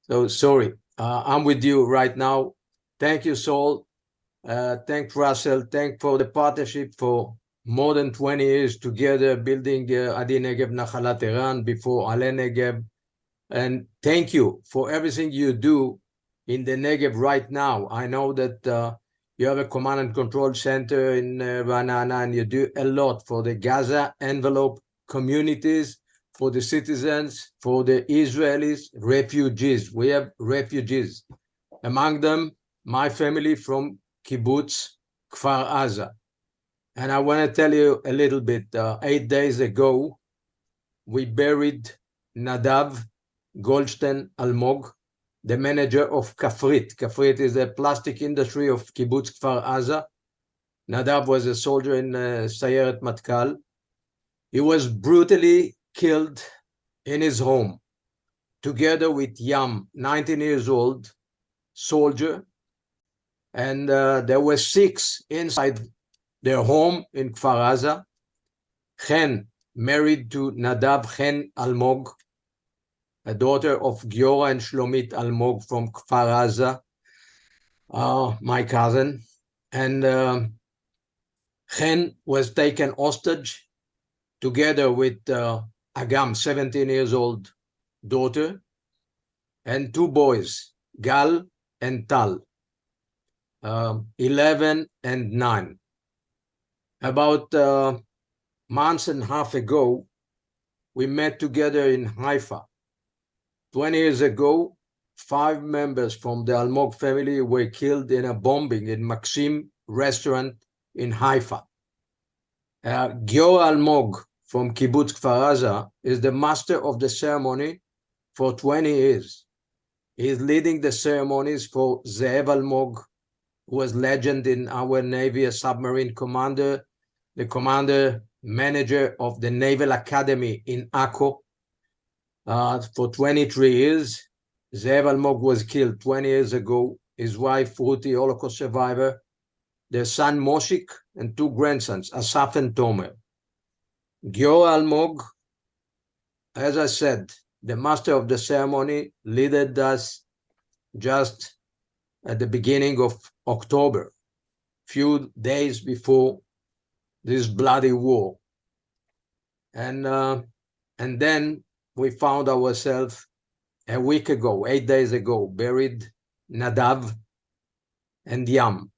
So sorry, I'm with you right now. Thank you, Saul. Thank Russell. Thank for the partnership for more than 20 years together building Adi Negev Nachalat Iran before Ale Negev. And thank you for everything you do in the Negev right now. I know that you have a command and control center in Ra'anana, and you do a lot for the Gaza envelope communities, for the citizens, for the Israelis, refugees. We have refugees. Among them, my family from Kibbutz Kfar Aza. And I want to tell you a little bit. 8 days ago, we buried Nadav Goldstein Almog, the manager of Kafrit. Kafrit is a plastic industry of Kibbutz Kfar Aza. Nadav was a soldier in Sayeret Matkal. He was brutally killed in his home, together with Yam, 19 years old, soldier. And there were 6 inside their home in Kfar Aza. Chen, married to Nadav Chen Almog, a daughter of Giora and Shlomit Almog from Kfar Aza, my cousin. And Chen was taken hostage together with Agam, 17 years old daughter, and 2 boys, Gal and Tal, 11 and 9. About months and a half ago, we met together in Haifa. 20 years ago, 5 members from the Almog family were killed in a bombing in Maxim restaurant in Haifa. Gior Almog from Kibbutz Kfar Aza is the master of the ceremony for 20 years. He is leading the ceremonies for Zeev Almog, who was legend in our Navy, a submarine commander, the commander manager of the Naval Academy in Akko. For 23 years. Zeev Almog was killed 20 years ago. His wife, Ruti, Holocaust survivor, their son, Moshik, and 2 grandsons, Asaf and Tomer. Gior Almog, as I said, the master of the ceremony, led us just at the beginning of October, few days before this bloody war. And then we found ourselves a week ago, 8 days ago, buried Nadav and Yam.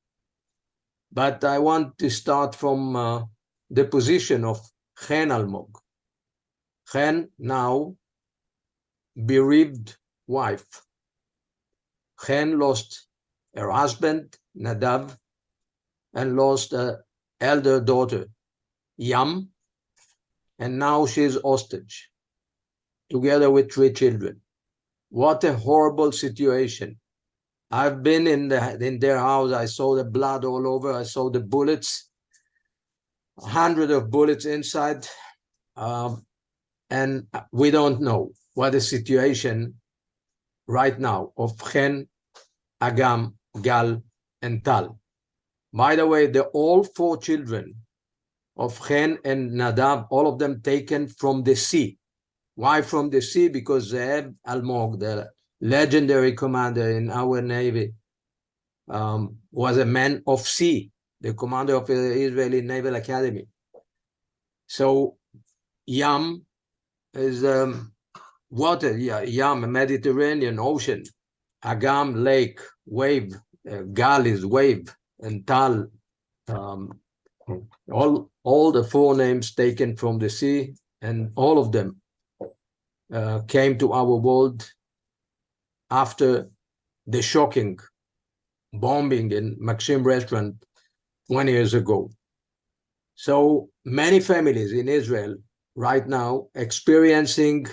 But I want to start from the position of Chen Almog. Chen, now bereaved wife. Chen lost her husband, Nadav, and lost an elder daughter, Yam, and now she's hostage, together with 3 children. What a horrible situation. I've been in their house. I saw the blood all over. I saw the bullets, 100 of bullets inside. And we don't know what the situation right now of Chen, Agam, Gal, and Tal. By the way, all 4 children of Chen and Nadav, all of them taken from the sea. Why from the sea? Because Zeev Almog, the legendary commander in our Navy, was a man of sea, the commander of the Israeli Naval Academy. So Yam is water, Yam, Mediterranean Ocean, Agam, lake, wave, Gal is wave, and Tal, all the 4 names taken from the sea, and all of them came to our world after the shocking bombing in Maxim restaurant 20 years ago. So many families in Israel right now experiencing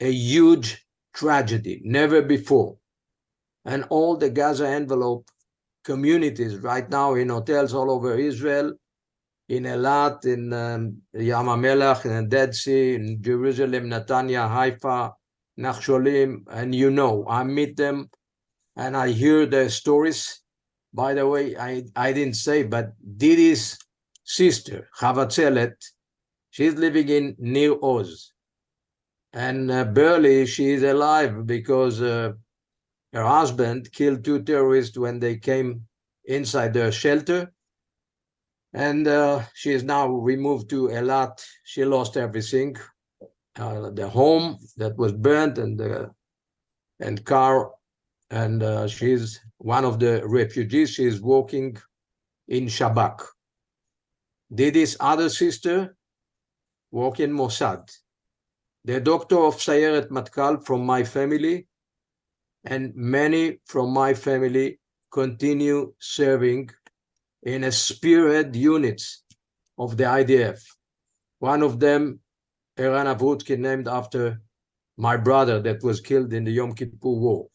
a huge tragedy, never before. And all the Gaza envelope communities right now in hotels all over Israel, in Eilat, in Yam HaMelech, in the Dead Sea, in Jerusalem, Netanya, Haifa, Nachsholim, and I meet them and I hear their stories. By the way, I didn't say, but Didi's sister, Chavatzelet, she's living in near Oz. And barely she is alive because Her husband killed 2 terrorists when they came inside their shelter. And she is now removed to Eilat. She lost everything. The home that was burnt and car. And she's one of the refugees. She is working in Shabak. Didi's other sister work in Mossad. The doctor of Sayeret Matkal from my family and many from my family continue serving in a spearhead units of the IDF. One of them, Eran Avrutki, named after my brother that was killed in the Yom Kippur War.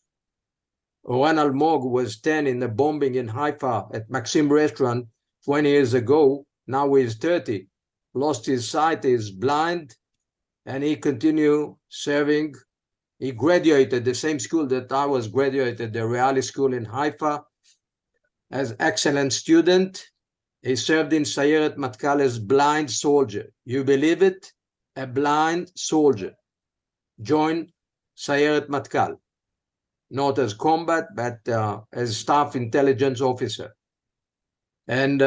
Oran Almog was 10 in the bombing in Haifa at Maxim restaurant 20 years ago. Now he's 30, lost his sight, is blind, and he continued serving. He graduated the same school that I was graduated, the Reali School in Haifa, as excellent student. He served in Sayeret Matkal as blind soldier. You believe it? A blind soldier joined Sayeret Matkal, not as combat, but as staff intelligence officer. And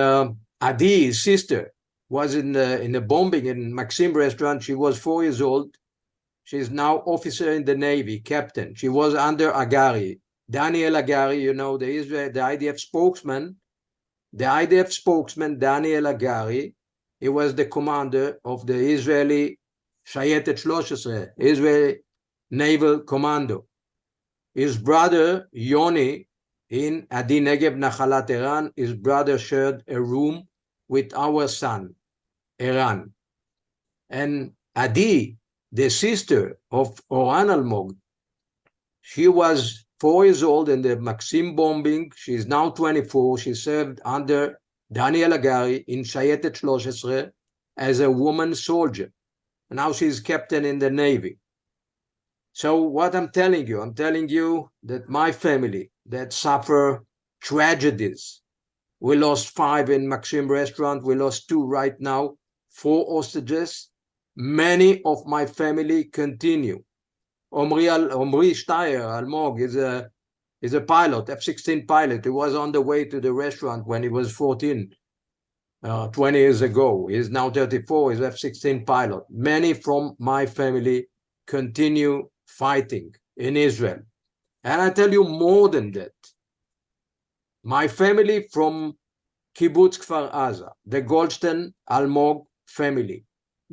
Adi, his sister, was in the bombing in Maxim restaurant. She was 4 years old. She's now officer in the Navy, captain. She was under Agari. Daniel Agari, you know, the IDF spokesman. The IDF spokesman, Daniel Agari, he was the commander of the Israeli Shayetet 13, Israeli Naval Commando. His brother, Yoni, in Adi Negev Nachalat Iran, his brother shared a room with our son, Iran. And Adi, the sister of Oran Almog, she was 4 years old in the Maxim bombing. She's now 24. She served under Daniel Agari in Shayetet 13 as a woman soldier. Now she's captain in the Navy. So what I'm telling you that my family that suffer tragedies, we lost 5 in Maxim restaurant. We lost 2 right now, 4 hostages. Many of my family continue. Omri Steyer, Almog, is a pilot, F-16 pilot. He was on the way to the restaurant when he was 14, 20 years ago. He's now 34, he's F-16 pilot. Many from my family continue fighting in Israel. And I tell you more than that. My family from Kibbutz Kfar Aza, the Goldstein Almog family,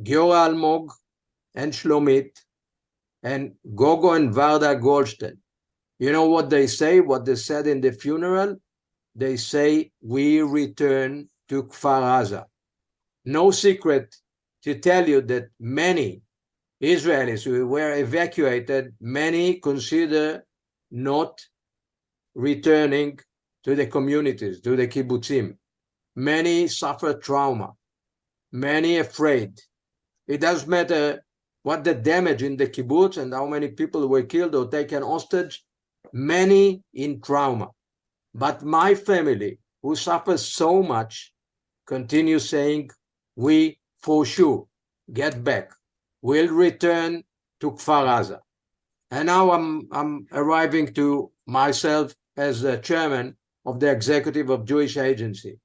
Giora Almog and Shlomit, and Gogo and Varda Goldstein. You know what they say, what they said in the funeral? They say, we return to Kfar Aza. No secret to tell you that many Israelis who were evacuated, many consider not returning to the communities, to the kibbutzim. Many suffer trauma, many afraid. It doesn't matter what the damage in the kibbutz and how many people were killed or taken hostage, many in trauma. But my family, who suffers so much, continue saying, we for sure get back. We'll return to Kfar Aza. And now I'm arriving to myself as the chairman of the Executive of Jewish Agency.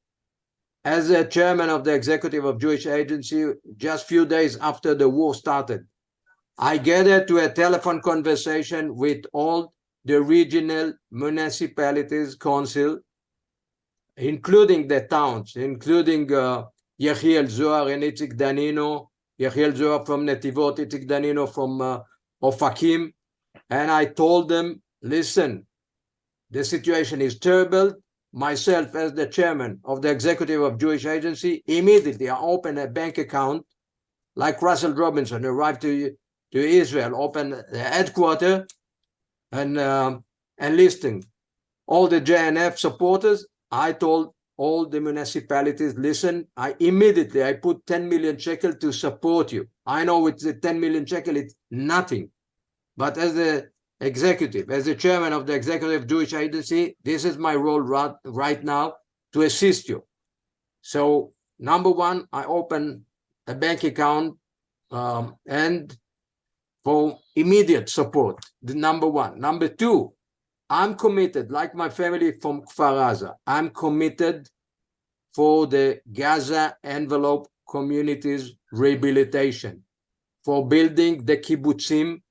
As the chairman of the Executive of Jewish Agency, just few days after the war started, I gathered to a telephone conversation with all the regional municipalities council, including the towns, including Yechiel Zohar and Itzik Danino, Yechiel Zohar from Netivot, Itzik Danino from Ofakim, and I told them, listen, the situation is terrible. Myself, as the chairman of the Executive of Jewish Agency, immediately I opened a bank account, like Russell Robinson arrived to Israel, opened the headquarters, and enlisting all the JNF supporters. I told all the municipalities, listen, I put 10 million shekel to support you. I know it's the 10 million shekel, it's nothing. But as the executive, as the chairman of the Executive Jewish Agency, this is my role right now to assist you. So number one, I open a bank account and for immediate support, the number one. Number two, I'm committed, like my family from Kfar Aza, I'm committed for the Gaza envelope communities rehabilitation, for building the kibbutzim,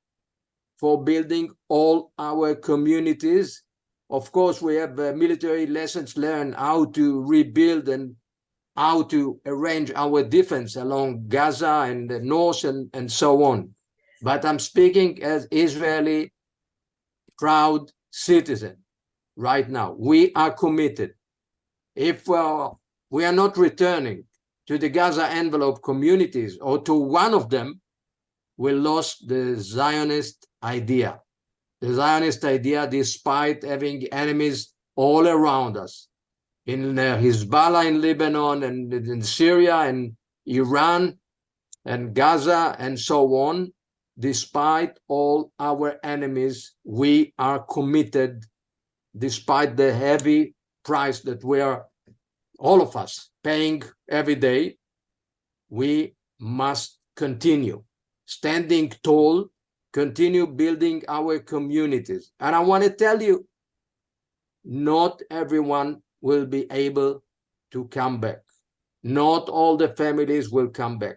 for building all our communities. Of course, we have military lessons learned how to rebuild and how to arrange our defense along Gaza and the north and so on. But I'm speaking as Israeli proud citizen right now. We are committed. If we are not returning to the Gaza envelope communities or to one of them, we lost the Zionist idea. The Zionist idea, despite having enemies all around us, in Hezbollah in Lebanon and in Syria and Iran and Gaza and so on, despite all our enemies, we are committed, despite the heavy price that we are, all of us, paying every day. We must continue standing tall, continue building our communities. And I want to tell you, not everyone will be able to come back. Not all the families will come back.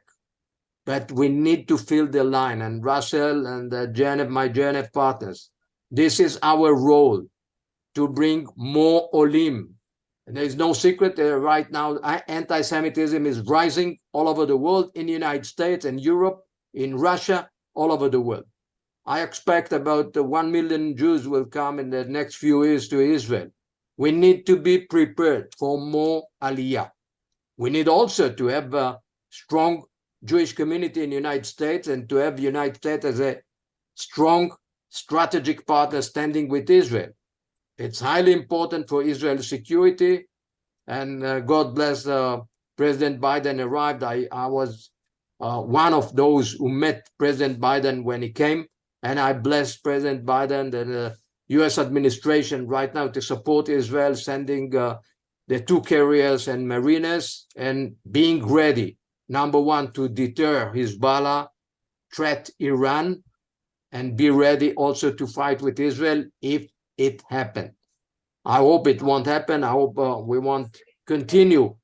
But we need to fill the line. And Russell and JNF, my JNF partners, this is our role, to bring more Olim. And there is no secret right now, anti-Semitism is rising all over the world, in the United States and Europe, in Russia, all over the world. I expect about 1 million Jews will come in the next few years to Israel. We need to be prepared for more Aliyah. We need also to have a strong Jewish community in the United States, and to have the United States as a strong strategic partner standing with Israel. It's highly important for Israel's security, and God bless President Biden arrived. I was one of those who met President Biden when he came, and I bless President Biden and the U.S. administration right now to support Israel, sending the 2 carriers and mariners, and being ready, number one, to deter Hezbollah, threat Iran, and be ready also to fight with Israel if it happened. I hope it won't happen. I hope we won't continue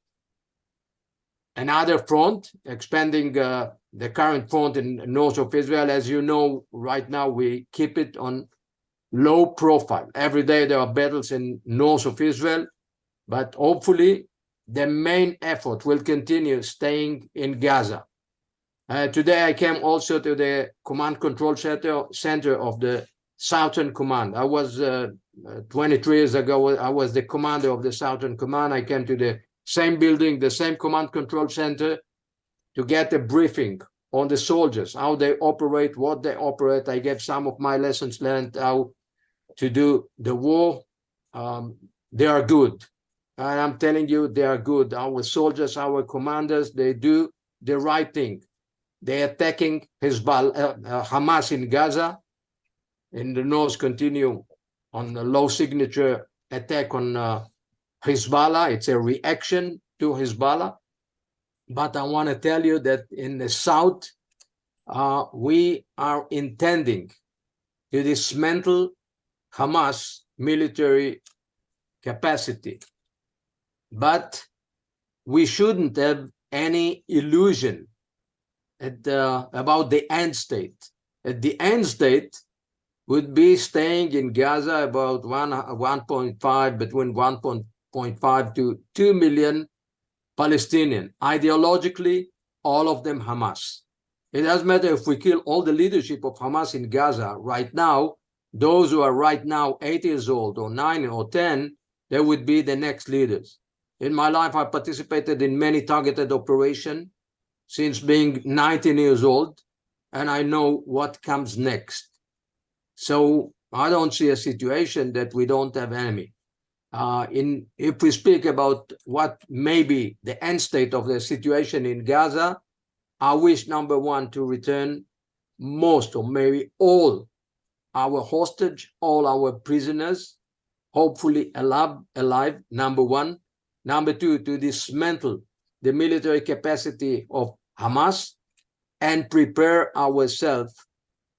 another front, expanding the current front in north of Israel. As you know, right now we keep it on low profile. Every day there are battles in north of Israel, but hopefully the main effort will continue staying in Gaza. Today I came also to the command control center of the Southern Command. I was 23 years ago, I was the commander of the Southern Command. I came to the same building, the same command control center, to get a briefing on the soldiers, how they operate, what they operate. I gave some of my lessons learned, how to do the war. They are good. And I'm telling you, they are good. Our soldiers, our commanders, they do the right thing. They're attacking Hamas in Gaza. In the north, continue on the low signature attack on Hezbollah. It's a reaction to Hezbollah. But I want to tell you that in the south, we are intending to dismantle Hamas military capacity. But we shouldn't have any illusion about the end state. At the end state would be staying in Gaza about 1.5, between 1.5 to 2 million Palestinian. Ideologically, all of them Hamas. It doesn't matter if we kill all the leadership of Hamas in Gaza right now, those who are right now 8 years old or 9 or 10, they would be the next leaders. In my life, I participated in many targeted operations since being 19 years old, and I know what comes next. So I don't see a situation that we don't have enemy. If we speak about what may be the end state of the situation in Gaza, I wish, number one, to return most or maybe all our hostage, all our prisoners, hopefully alive, number one. Number two, to dismantle the military capacity of Hamas and prepare ourselves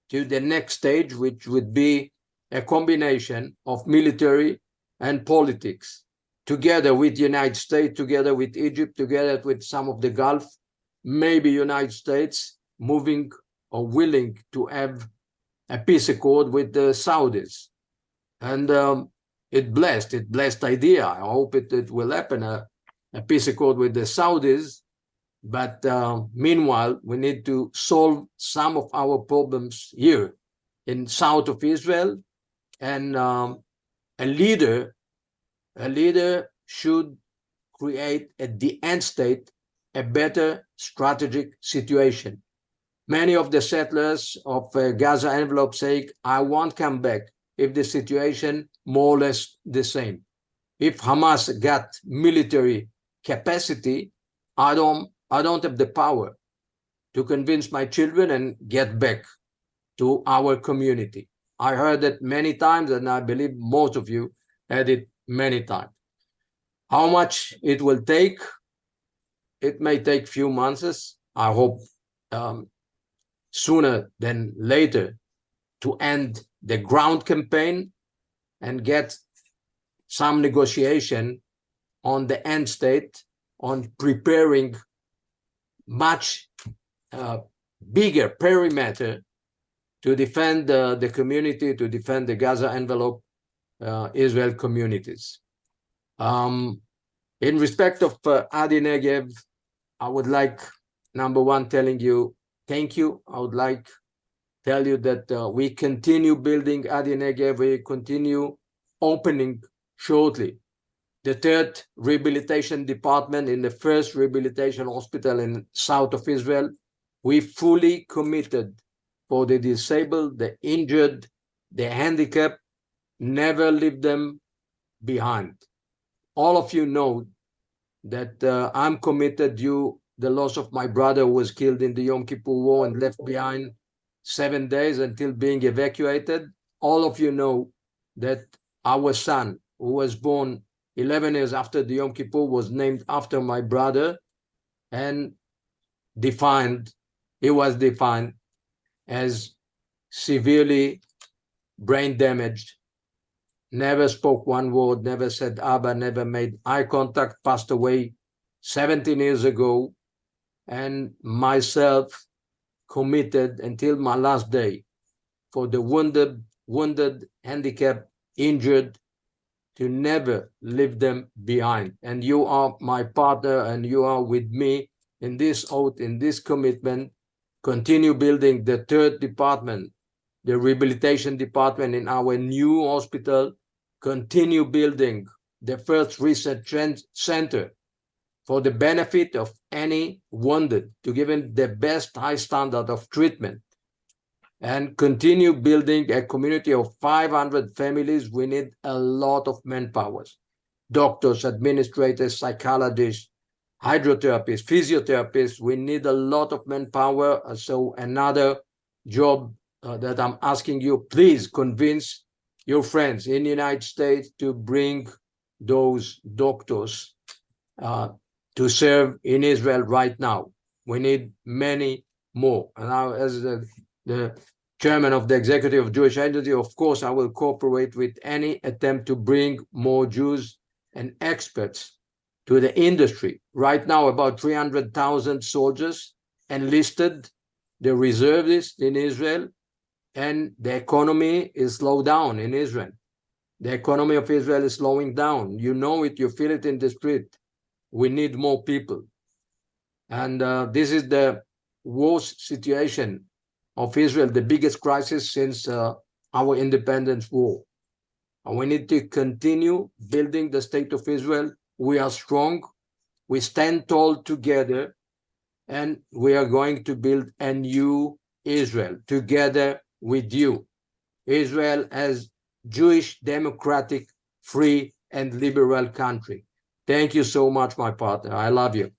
to the next stage, which would be a combination of military and politics, together with the United States, together with Egypt, together with some of the Gulf, maybe United States moving or willing to have a peace accord with the Saudis. And it blessed idea. I hope it will happen, a peace accord with the Saudis. But meanwhile, we need to solve some of our problems here in south of Israel. And a leader should create at the end state a better strategic situation. Many of the settlers of Gaza envelope say, I won't come back if the situation more or less the same. If Hamas got military capacity, I don't have the power to convince my children and get back to our community. I heard it many times, and I believe most of you had it many times. How much it will take? It may take few months. I hope sooner than later to end the ground campaign and get some negotiation on the end state, on preparing much bigger perimeter to defend the community, to defend the Gaza envelope Israel communities. In respect of Adi Negev, I would like, number one, telling you thank you. I would like to tell you that we continue building Adi Negev. We continue opening shortly the third rehabilitation department in the first rehabilitation hospital in south of Israel. We fully committed for the disabled, the injured, the handicapped, never leave them behind. All of you know that I'm committed due the loss of my brother who was killed in the Yom Kippur War and left behind 7 days until being evacuated. All of you know that our son, who was born 11 years after the Yom Kippur, was named after my brother and he was defined as severely brain damaged, never spoke one word, never said Abba, never made eye contact, passed away 17 years ago, and myself committed until my last day for the wounded, handicapped, injured, to never leave them behind. And you are my partner, and you are with me in this oath, in this commitment. Continue building the third department, the rehabilitation department in our new hospital. Continue building the first research center for the benefit of any wounded, to give him the best high standard of treatment. And continue building a community of 500 families. We need a lot of manpower, doctors, administrators, psychologists, hydrotherapists, physiotherapists. We need a lot of manpower. So another job that I'm asking you, please convince your friends in the United States to bring those doctors to serve in Israel right now. We need many more. And now, as the chairman of the executive of Jewish Identity, of course, I will cooperate with any attempt to bring more Jews and experts to the industry. Right now, about 300,000 soldiers enlisted, the reservists in Israel, and the economy is slowed down in Israel. The economy of Israel is slowing down. You know it, you feel it in the street. We need more people. And this is the worst situation of Israel, the biggest crisis since our independence war. And we need to continue building the state of Israel. We are strong. We stand tall together. And we are going to build a new Israel together with you. Israel as Jewish, democratic, free, and liberal country. Thank you so much, my partner. I love you.